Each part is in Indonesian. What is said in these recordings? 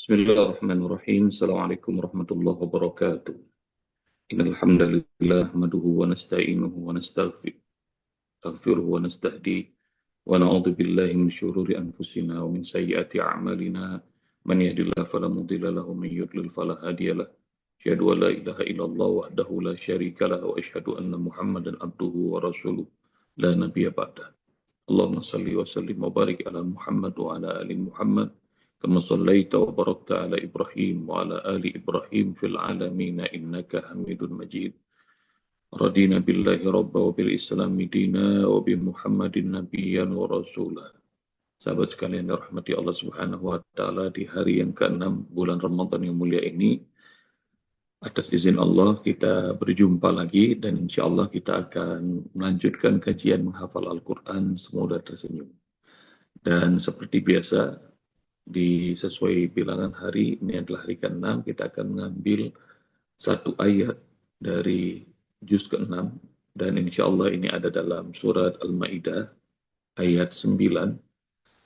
Bismillahirrahmanirrahim. Assalamualaikum warahmatullahi wabarakatuh. Innal hamdalillah nahmaduhu wa nasta'inuhu wa nastaghfiruhu wa nastahdi wa na'udzu billahi min syururi anfusina wa min sayyiati a'malina. Man yahdihillahu fala mudilla lahu wa man yudlil fala hadiyalah. Asyhadu an la ilaha illallah wahdahu la syarika lahu wa asyhadu anna Muhammadan abduhu wa rasuluh la nabiyya ba'dah. Allahumma salli wa sallim wa barik ala Muhammad wa ala ali Muhammad kama sallaita wa barakta ala Ibrahim wa ala ali Ibrahim fil alamin innaka Hamidun Majid. Radina billahi rabba wa bil islami dina wa bi Muhammadin nabiyyan wa rasulah. Sahabat sekalian yang rahmati Allah Subhanahu wa taala, di hari yang ke-6 bulan Ramadan yang mulia ini, atas izin Allah kita berjumpa lagi dan insya Allah kita akan melanjutkan kajian menghafal Al-Quran semoga tersenyum. Dan seperti biasa, sesuai bilangan hari, ini adalah hari ke-6, kita akan mengambil satu ayat dari juz ke-6 dan insya Allah ini ada dalam surat Al-Ma'idah ayat 9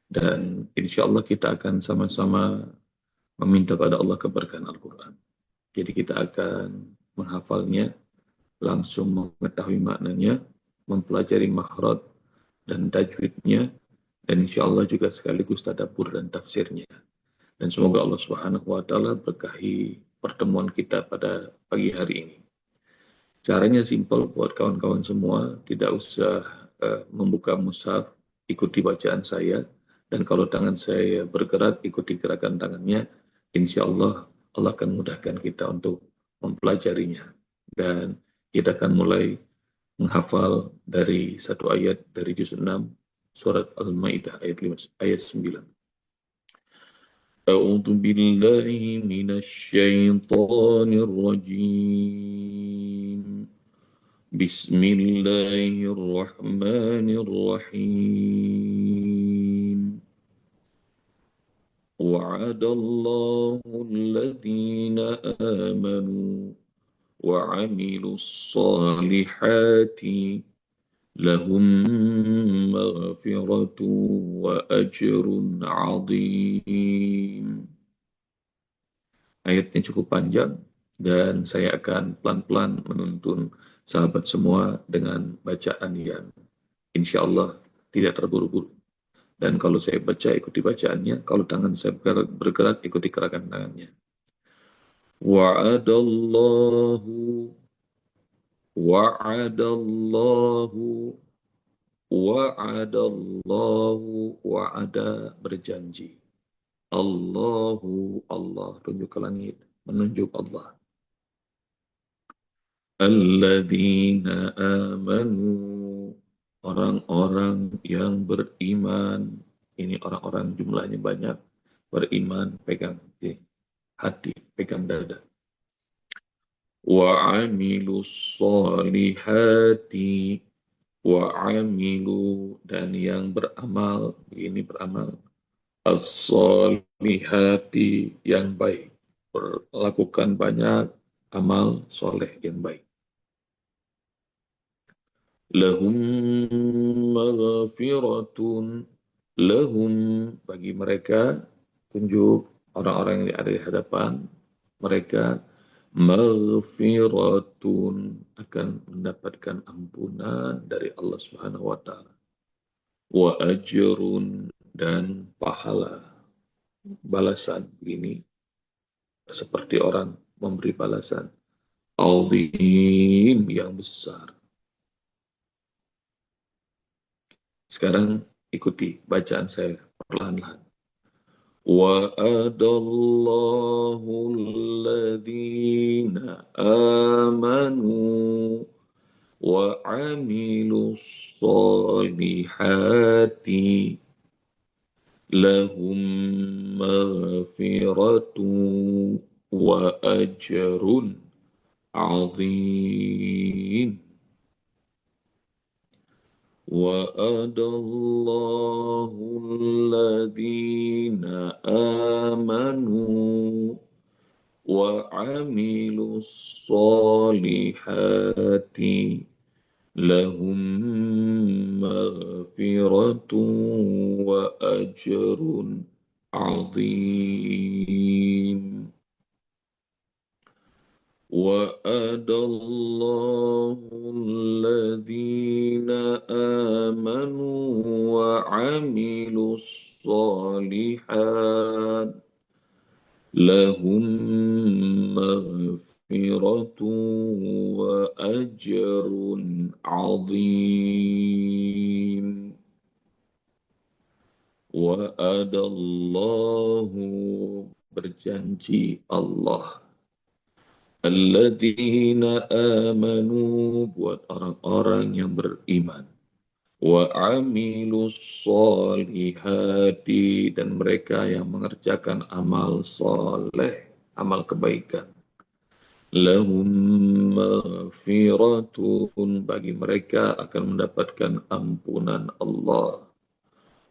dan insya Allah kita akan sama-sama meminta pada Allah keberkahan Al-Quran. Jadi kita akan menghafalnya, langsung mengetahui maknanya, mempelajari makhraj dan tajwidnya, dan insya Allah juga sekaligus tadabbur dan tafsirnya. Dan semoga Allah Subhanahu wa taala berkahi pertemuan kita pada pagi hari ini. Caranya simpel buat kawan-kawan semua, tidak usah membuka mushaf, ikuti bacaan saya, dan kalau tangan saya bergerak, ikuti gerakan tangannya, insya Allah Allah akan mudahkan kita untuk mempelajarinya. Dan kita akan mulai menghafal dari satu ayat dari juz 6 surat Al-Maidah ayat 9. A'udzu billahi minasy syaithanir rajim. Bismillahirrahmanirrahim. وعد الله الذين آمنوا وعملوا الصالحات لهم مغفرة وأجر عظيم. Ayatnya cukup panjang dan saya akan pelan-pelan menuntun sahabat semua dengan bacaan yang insya Allah tidak terburu-buru. Dan kalau saya baca, ikuti bacaannya. Kalau tangan saya bergerak, ikuti gerakan tangannya. Wa'adallahu, wa'adallahu, wa'adallahu, wa'ada berjanji. Allahu, Allah, tunjuk ke langit, menunjuk Allah. Alladzina amanu, orang-orang yang beriman, ini orang-orang jumlahnya banyak, beriman, pegang hati, pegang dada. Wa amilus solihati, wa amilu, dan yang beramal, ini beramal, as-solihati, yang baik, melakukan banyak amal soleh yang baik. Lahum maghfiratun, lahum, bagi mereka, tunjuk orang-orang yang ada di hadapan mereka, maghfiratun, akan mendapatkan ampunan dari Allah Subhanahu wa taala. Wa ajrun, dan pahala, balasan, ini seperti orang memberi balasan, azim, yang besar. Sekarang ikuti bacaan saya perlahan-lahan. Wa'adallahu alladhina amanu wa 'amilus solihati lahum maghfiratun wa ajrun 'azim. وَعَدَ اللَّهُ الَّذِينَ آمَنُوا وَعَمِلُوا الصَّالِحَاتِ لَهُم مَّغْفِرَةٌ وَأَجْرٌ عَظِيمٌ. وعد الله الذين آمنوا وعملوا الصالحات لهم مغفرة وأجر عظيم وعد الله berjanji Allah alladzina amanu buat orang-orang yang beriman wa amilus solihati dan mereka yang mengerjakan amal soleh, amal kebaikan. Lahum maghfiratun bagi mereka akan mendapatkan ampunan Allah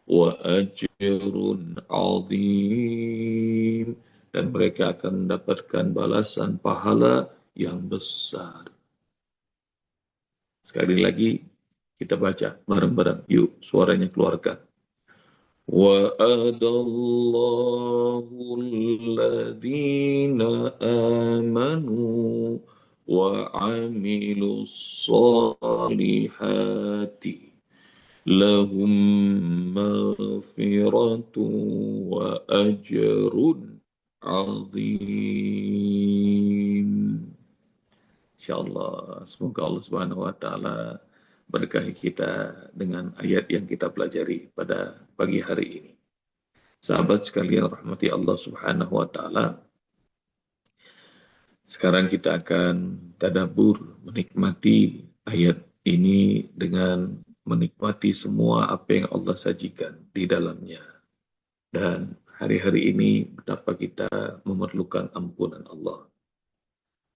wa ajrun azim dan mereka akan mendapatkan balasan pahala yang besar. Sekali lagi kita baca bareng-bareng. Yuk, suaranya keluarkan. Wa'adallahu alladhina amanu wa amilus salihati lahum maghfiratu wa ajrun azim. InsyaAllah, semoga Allah Subhanahu wa Ta'ala berkahi kita dengan ayat yang kita pelajari pada pagi hari ini. Sahabat sekalian, rahmati Allah Subhanahu wa Ta'ala. Sekarang kita akan tadabbur, menikmati ayat ini dengan menikmati semua apa yang Allah sajikan di dalamnya. Dan hari-hari ini betapa kita memerlukan ampunan Allah,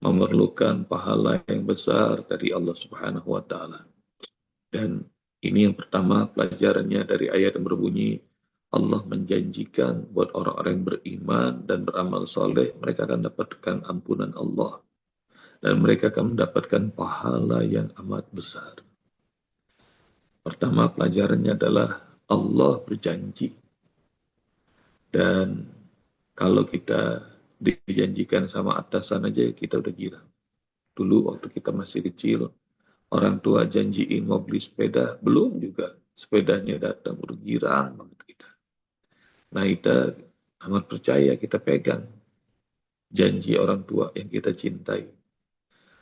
memerlukan pahala yang besar dari Allah Subhanahu wa Ta'ala. Dan ini yang pertama pelajarannya dari ayat yang berbunyi, Allah menjanjikan buat orang-orang yang beriman dan beramal soleh, mereka akan dapatkan ampunan Allah. Dan mereka akan mendapatkan pahala yang amat besar. Pertama pelajarannya adalah Allah berjanji. Dan kalau kita dijanjikan sama atasan aja kita udah girang. Dulu waktu kita masih kecil, orang tua janjiin mau beli sepeda, belum juga sepedanya datang, udah girang banget kita. Nah kita amat percaya, kita pegang janji orang tua yang kita cintai.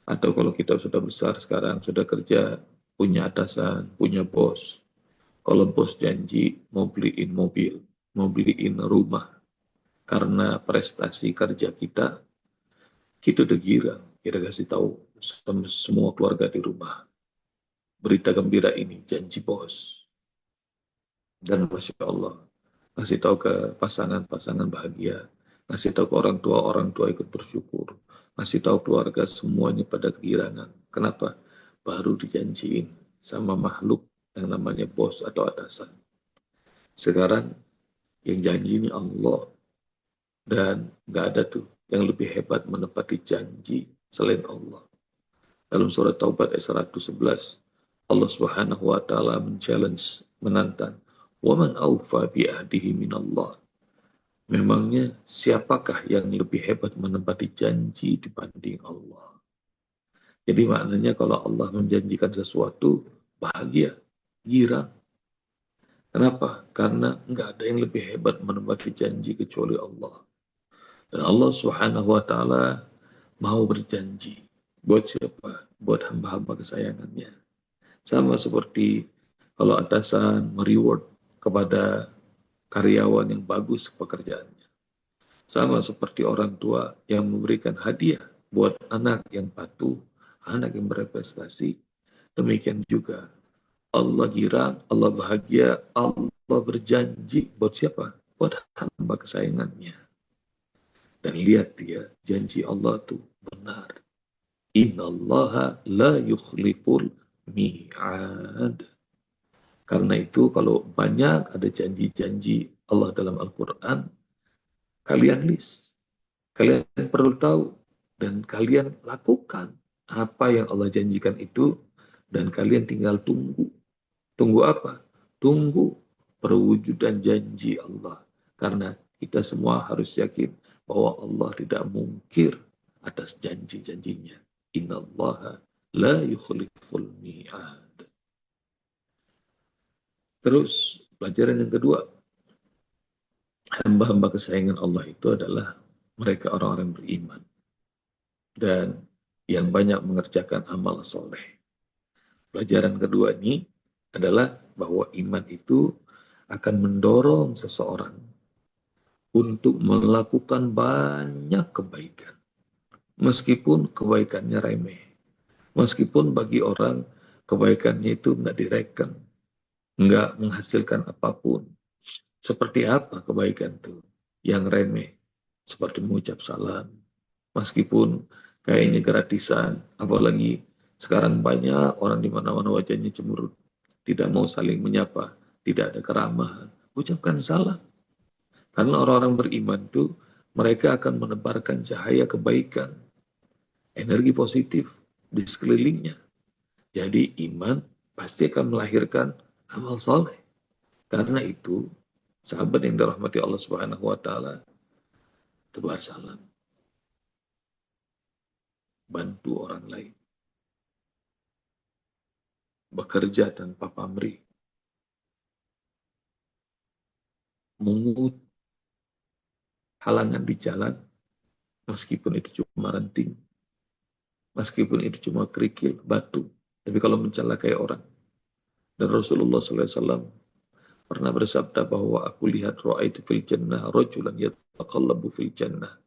Atau kalau kita sudah besar sekarang, sudah kerja, punya atasan, punya bos. Kalau bos janji mau beliin mobil, mau beliin rumah, karena prestasi kerja kita udah girang. Kita kasih tahu semua keluarga di rumah. Berita gembira ini, janji bos. Dan Masya Allah, kasih tahu ke pasangan-pasangan bahagia. Kasih tahu ke orang tua ikut bersyukur. Kasih tahu keluarga semuanya pada kegirangan. Kenapa? Baru dijanjiin sama makhluk yang namanya bos atau atasan. Sekarang yang janji ini Allah. Dan nggak ada tuh yang lebih hebat menepati janji selain Allah. Dalam surat Taubat ayat 111, Allah Subhanahu wa Ta'ala men-challenge, menantang, "Waman awfa bi ahdihi minallah." Memangnya siapakah yang lebih hebat menepati janji dibanding Allah? Jadi maknanya kalau Allah menjanjikan sesuatu, bahagia, girang. Kenapa? Karena nggak ada yang lebih hebat menepati janji kecuali Allah. Dan Allah Subhanahu wa Ta'ala mau berjanji. Buat siapa? Buat hamba-hamba kesayangannya. Sama seperti kalau atasan mereward kepada karyawan yang bagus pekerjaannya. Sama seperti orang tua yang memberikan hadiah buat anak yang patuh, anak yang berprestasi. Demikian juga Allah girang, Allah bahagia, Allah berjanji buat siapa? Buat hamba kesayangannya. Dan lihat dia, janji Allah itu benar. Innallaha la yukhliful mi'ad. Karena itu kalau banyak ada janji-janji Allah dalam Al-Quran, kalian list. Kalian perlu tahu. Dan kalian lakukan apa yang Allah janjikan itu. Dan kalian tinggal tunggu. Tunggu apa? Tunggu perwujudan janji Allah. Karena kita semua harus yakin bahwa Allah tidak mungkir atas janji-janjinya. Innallaha la yukhliful mi'ad. Terus pelajaran yang kedua, hamba-hamba kesayangan Allah itu adalah mereka orang-orang beriman dan yang banyak mengerjakan amal soleh. Pelajaran kedua ini adalah bahwa iman itu akan mendorong seseorang untuk melakukan banyak kebaikan. Meskipun kebaikannya remeh. Meskipun bagi orang kebaikannya itu nggak direken. Nggak menghasilkan apapun. Seperti apa kebaikan itu? Yang remeh. Seperti mengucap salam. Meskipun kayaknya gratisan. Apalagi sekarang banyak orang di mana-mana wajahnya cemberut. Tidak mau saling menyapa. Tidak ada keramahan. Ucapkan salam. Karena orang-orang beriman itu mereka akan menebarkan cahaya kebaikan, energi positif di sekelilingnya. Jadi iman pasti akan melahirkan amal soleh. Karena itu, sahabat yang dirahmati Allah Subhanahu wa taala, tebar salam, bantu orang lain, bekerja tanpa pamrih, mengut halangan di jalan, meskipun itu cuma ranting, meskipun itu cuma kerikil, batu. Tapi kalau mencelakai orang, dan Rasulullah SAW pernah bersabda bahwa aku lihat ra'aitu fil jannah rajulan yataqallabu fil jannah.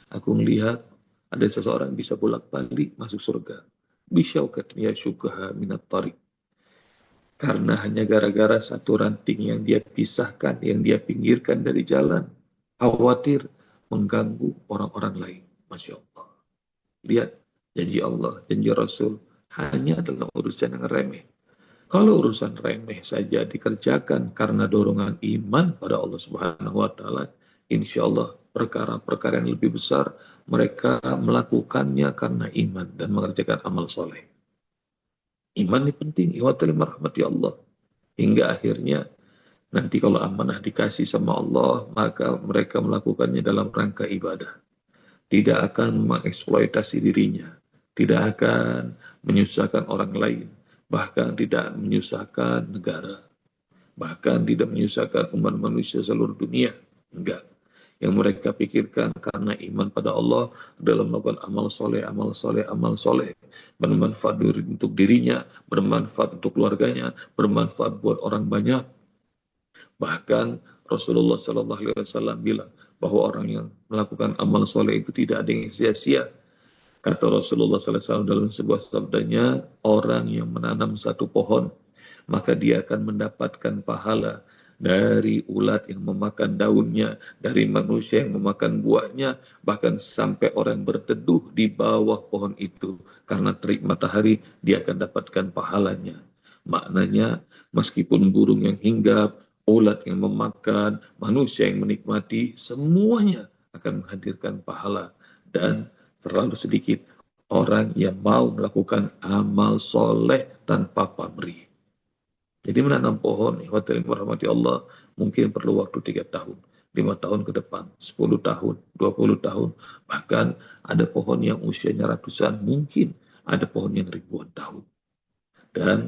Aku melihat ada seseorang bisa bolak-balik masuk surga. Bisyaukatin yashukaha minat tariq. Karena hanya gara-gara satu ranting yang dia pisahkan, yang dia pinggirkan dari jalan. Khawatir mengganggu orang-orang lain. Masya Allah. Lihat, janji Allah, janji Rasul hanya dalam urusan yang remeh. Kalau urusan remeh saja dikerjakan karena dorongan iman pada Allah Subhanahu wa taala, insya Allah perkara-perkara yang lebih besar mereka melakukannya karena iman dan mengerjakan amal soleh. Iman ini penting, ikhwatul rahmati Allah. Hingga akhirnya nanti kalau amanah dikasih sama Allah, maka mereka melakukannya dalam rangka ibadah. Tidak akan mengeksploitasi dirinya, tidak akan menyusahkan orang lain, bahkan tidak menyusahkan negara, bahkan tidak menyusahkan umat manusia seluruh dunia. Enggak. Yang mereka pikirkan karena iman pada Allah dalam melakukan amal soleh, amal soleh, amal soleh, bermanfaat untuk dirinya, bermanfaat untuk keluarganya, bermanfaat buat orang banyak. Bahkan Rasulullah SAW bilang bahwa orang yang melakukan amal soleh itu tidak ada yang sia-sia. Kata Rasulullah SAW dalam sebuah sabdanya, orang yang menanam satu pohon, maka dia akan mendapatkan pahala dari ulat yang memakan daunnya, dari manusia yang memakan buahnya, bahkan sampai orang berteduh di bawah pohon itu. Karena terik matahari, dia akan dapatkan pahalanya. Maknanya, meskipun burung yang hinggap, ulat yang memakan, manusia yang menikmati, semuanya akan menghadirkan pahala. Dan terlalu sedikit orang yang mau melakukan amal soleh tanpa pamrih. Jadi menanam pohon, ikhwatul rahmati Allah, mungkin perlu waktu 3 tahun, 5 tahun ke depan, 10 tahun, 20 tahun, bahkan ada pohon yang usianya ratusan, mungkin ada pohon yang ribuan tahun. Dan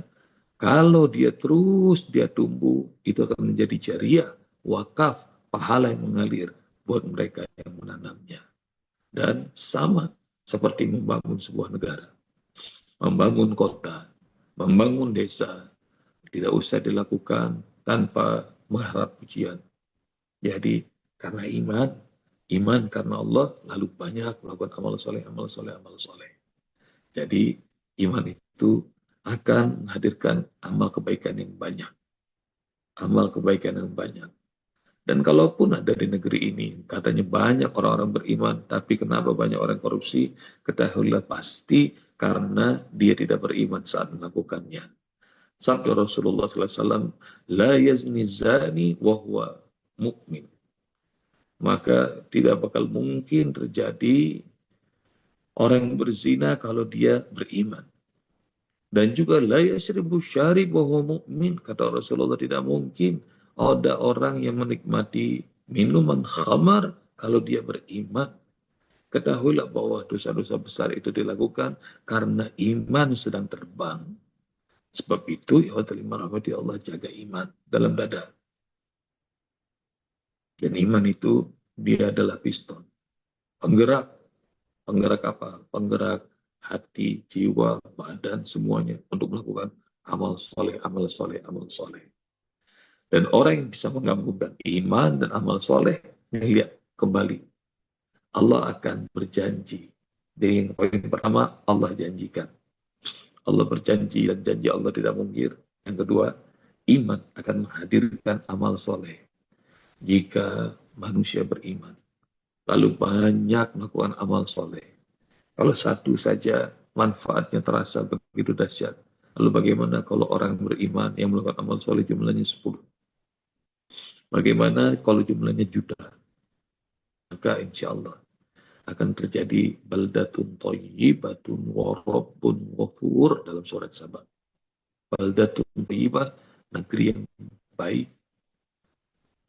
kalau dia tumbuh, itu akan menjadi jariah, wakaf, pahala yang mengalir buat mereka yang menanamnya. Dan sama seperti membangun sebuah negara, membangun kota, membangun desa, tidak usah dilakukan tanpa mengharap pujian. Jadi karena iman karena Allah, lalu banyak melakukan amal soleh, amal soleh, amal soleh. Jadi iman itu akan menghadirkan amal kebaikan yang banyak. Amal kebaikan yang banyak. Dan kalaupun ada di negeri ini, katanya banyak orang-orang beriman, tapi kenapa banyak orang korupsi? Ketahuilah pasti karena dia tidak beriman saat melakukannya. Sabda Rasulullah SAW, La yazni zani wa huwa mu'min. Maka tidak bakal mungkin terjadi orang yang berzina kalau dia beriman. Dan juga la yashribu syarib wa huwa mu'min. Kata Rasulullah tidak mungkin ada orang yang menikmati minuman khamar kalau dia beriman, ketahuilah bahwa dosa-dosa besar itu dilakukan karena iman sedang terbang. Sebab itu, ya rahmati Allah, jaga iman dalam dada. Dan iman itu, dia adalah piston. Penggerak. Penggerak apa? Penggerak hati, jiwa, badan, semuanya untuk melakukan amal soleh, amal soleh, amal soleh. Dan orang yang bisa menggabungkan iman dan amal soleh, lihat kembali. Allah akan berjanji. Jadi yang poin pertama, Allah janjikan. Allah berjanji dan janji Allah tidak mungkir. Yang kedua, iman akan menghadirkan amal soleh. Jika manusia beriman, lalu banyak melakukan amal soleh. Kalau satu saja manfaatnya terasa begitu dahsyat. Lalu bagaimana kalau orang beriman yang melakukan amal soleh jumlahnya 10? Bagaimana kalau jumlahnya juta? Maka insya Allah akan terjadi baldatun thayyibatun wa rabbun ghafur dalam surat Sabah. Baldatun thayyibah, negeri yang baik,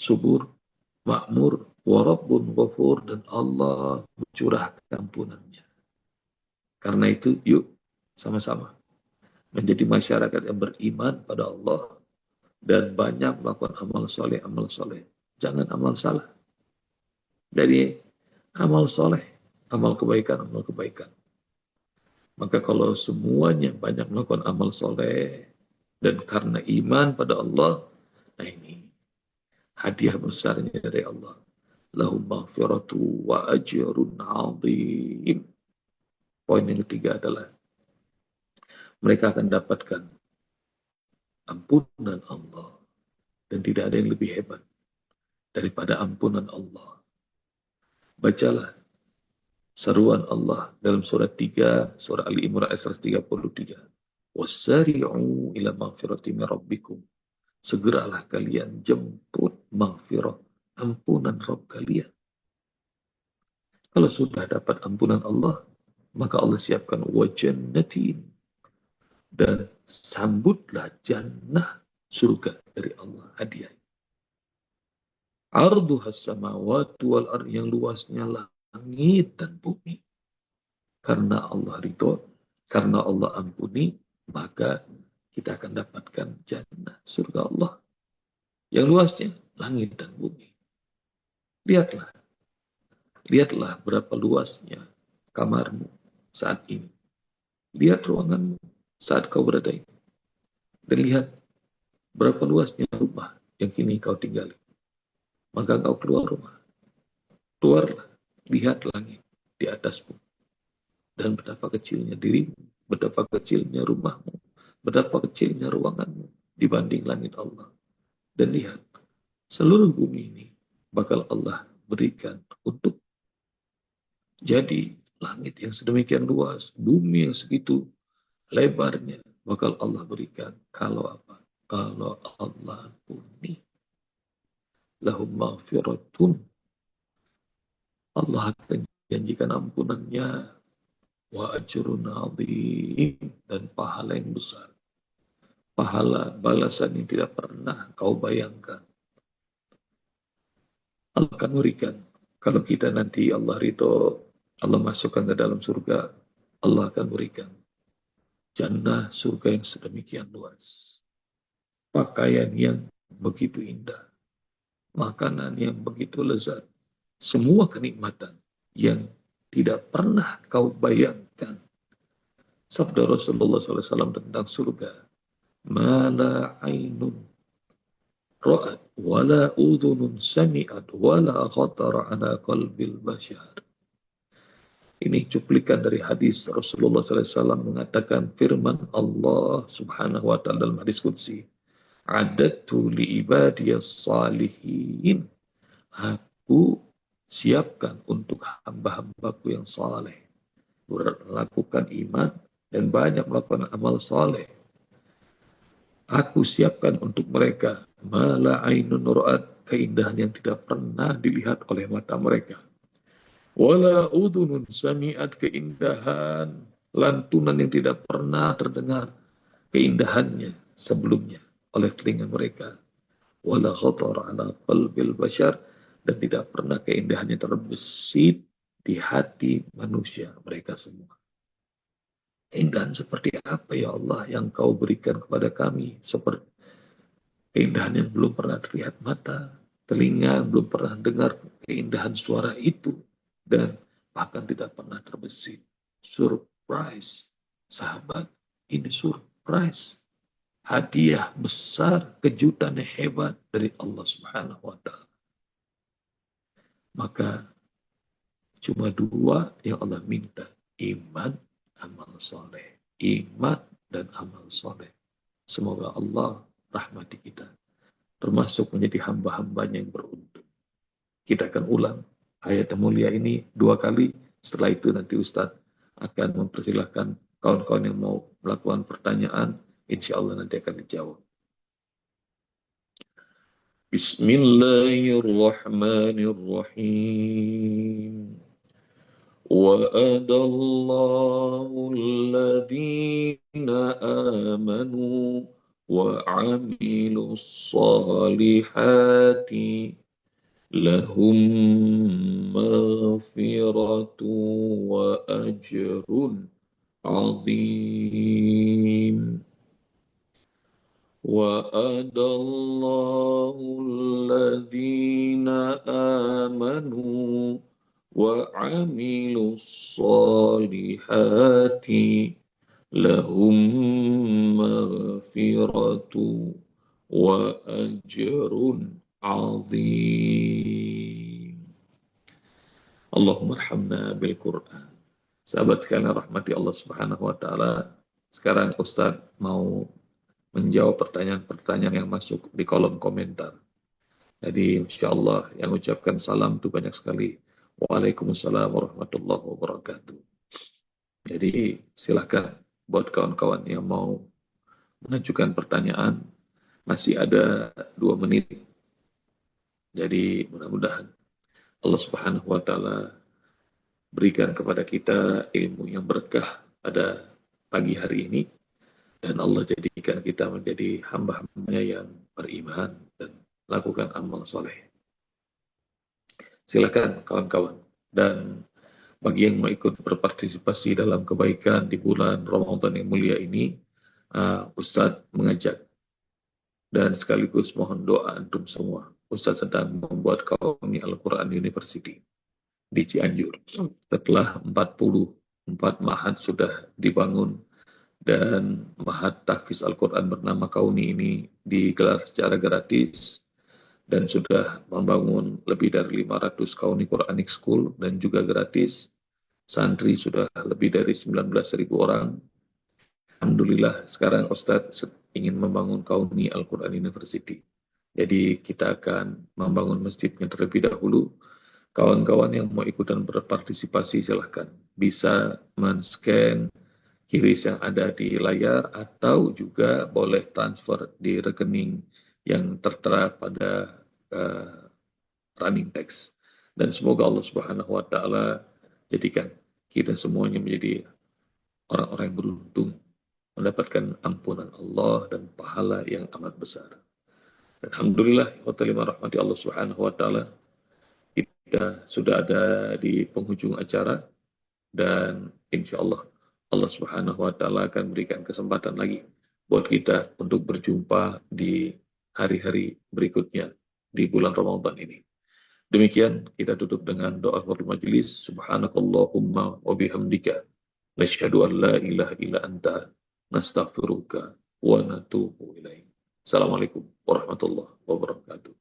subur, makmur, wa rabbun ghafur, dan Allah mencurahkan ampunannya. Karena itu yuk sama-sama menjadi masyarakat yang beriman pada Allah dan banyak melakukan amal soleh, amal soleh. Jangan amal salah. Dari amal soleh, amal kebaikan, amal kebaikan. Maka kalau semuanya banyak melakukan amal soleh dan karena iman pada Allah, nah ini hadiah besarnya dari Allah. Lahum maghfiratu wa ajrun azim. Poin yang ketiga adalah mereka akan dapatkan ampunan Allah. Dan tidak ada yang lebih hebat daripada ampunan Allah. Bacalah seruan Allah dalam surat 3, surah Ali Imran ayat 133. Wasari'u ila maghfirati min rabbikum. Segeralah kalian jemput maghfirah, ampunan Rabb kalian. Kalau sudah dapat ampunan Allah, maka Allah siapkan wajannatin. Dan sambutlah jannah, surga dari Allah, hadiah. Arduhas samawati wal ard, yang luasnya langit dan bumi. Karena Allah ridho, karena Allah ampuni, maka kita akan dapatkan jannah, surga Allah. Yang luasnya langit dan bumi. Lihatlah. Lihatlah berapa luasnya kamarmu saat ini. Lihat ruanganmu saat kau berada ini. Dan lihat berapa luasnya rumah yang kini kau tinggali. Maka kau keluar rumah. Keluarlah, lihat langit di atasmu. Dan betapa kecilnya dirimu, betapa kecilnya rumahmu, betapa kecilnya ruanganmu dibanding langit Allah. Dan lihat, seluruh bumi ini bakal Allah berikan untuk jadi langit yang sedemikian luas, bumi yang segitu lebarnya, bakal Allah berikan kalau apa? Kalau Allah ampuni. Lahum maghfiratun. Allah akan janjikan ampunannya. Wa ajrun azim, dan pahala yang besar. Pahala balasan yang tidak pernah kau bayangkan. Allah akan berikan. Kalau kita nanti Allah ridho, Allah masukkan ke dalam surga, Allah akan berikan jannah, surga yang sedemikian luas. Pakaian yang begitu indah. Makanan yang begitu lezat. Semua kenikmatan yang tidak pernah kau bayangkan. Sabda Rasulullah SAW tentang surga. Mala ainun ra'at, wala udhunun sami'at, wala khatara ala qalbil bashar. Ini cuplikan dari hadis Rasulullah SAW mengatakan firman Allah Subhanahu wa ta'ala dalam hadis qudsi. Adattu li ibadiyas salihin. Aku siapkan untuk hamba-hambaku yang saleh. Melakukan iman dan banyak melakukan amal saleh. Aku siapkan untuk mereka mala ainun ra'at, keindahan yang tidak pernah dilihat oleh mata mereka. Wala udhunun sami'at, keindahan lantunan yang tidak pernah terdengar keindahannya sebelumnya oleh telinga mereka. Wala khatar ala qalbil bashar, dan tidak pernah keindahannya terbesit di hati manusia mereka semua. Keindahan seperti apa ya Allah yang kau berikan kepada kami? Seperti keindahan yang belum pernah terlihat mata, telinga belum pernah dengar keindahan suara itu, dan bahkan tidak pernah terbesit. Surprise, sahabat, ini surprise. Hadiah besar, kejutan yang hebat dari Allah Subhanahu wa Ta'ala. Maka cuma dua yang Allah minta, iman, amal soleh. Iman dan amal soleh. Semoga Allah rahmati kita, termasuk menjadi hamba-hambanya yang beruntung. Kita akan ulang ayat yang mulia ini 2 kali. Setelah itu nanti Ustadz akan mempersilahkan kawan-kawan yang mau melakukan pertanyaan. Insya Allah nanti akan dijawab. Bismillahirrahmanirrahim. وَأَدَى اللَّهُ الَّذِينَ آمَنُوا وَعَمِلُوا الصَّالِحَاتِ لَهُمْ مَغْفِرَةٌ وَأَجْرٌ عَظِيمٌ وَأَدَى اللَّهُ الَّذِينَ آمَنُوا وَعَمِلُوا الصَّالِحَاتِ لَهُمْ مَغْفِرَةٌ وَأَجْرٌ عَظِيمٌ. Allahumma arhamna bil Qur'an. Sahabat sekalian rahmati Allah Subhanahu wa taala. Sekarang Ustaz mau menjawab pertanyaan-pertanyaan yang masuk di kolom komentar. Jadi insya Allah yang ucapkan salam itu banyak sekali. Waalaikumsalam warahmatullahi wabarakatuh. Jadi silakan buat kawan-kawan yang mau mengajukan pertanyaan, masih ada 2 menit. Jadi mudah-mudahan Allah Subhanahu wa taala berikan kepada kita ilmu yang berkah pada pagi hari ini, dan Allah jadikan kita menjadi hamba-hambanya yang beriman dan lakukan amal soleh. Silakan kawan-kawan. Dan bagi yang mau ikut berpartisipasi dalam kebaikan di bulan Ramadan yang mulia ini, Ustadz mengajak dan sekaligus mohon doa antum semua. Ustadz sedang membuat Kaumi Al-Quran University di Cianjur. Setelah 44 mahat sudah dibangun, dan mahat tahfiz Al-Quran bernama Kauni ini digelar secara gratis, dan sudah membangun lebih dari 500 Kauni Quranic School dan juga gratis. Santri sudah lebih dari 19.000 orang. Alhamdulillah sekarang Ustadz ingin membangun Kauni Al-Quran University. Jadi kita akan membangun masjidnya terlebih dahulu. Kawan-kawan yang mau ikutan berpartisipasi silahkan. Bisa men-scan QRIS yang ada di layar, atau juga boleh transfer di rekening yang tertera pada running text. Dan semoga Allah Subhanahu wa taala jadikan kita semuanya menjadi orang-orang yang beruntung, mendapatkan ampunan Allah dan pahala yang amat besar. Alhamdulillah wa ta'ala rahmati Allah Subhanahu wa taala, kita sudah ada di penghujung acara, dan insya Allah Allah Subhanahu wa taala akan berikan kesempatan lagi buat kita untuk berjumpa di hari-hari berikutnya di bulan Ramadan ini. Demikian kita tutup dengan doa fardhu majelis. Subhanakallahumma wa bihamdika nasyhadu an la ilaha illa anta nastaghfiruka wa natubu ilaik. Assalamualaikum warahmatullahi wabarakatuh.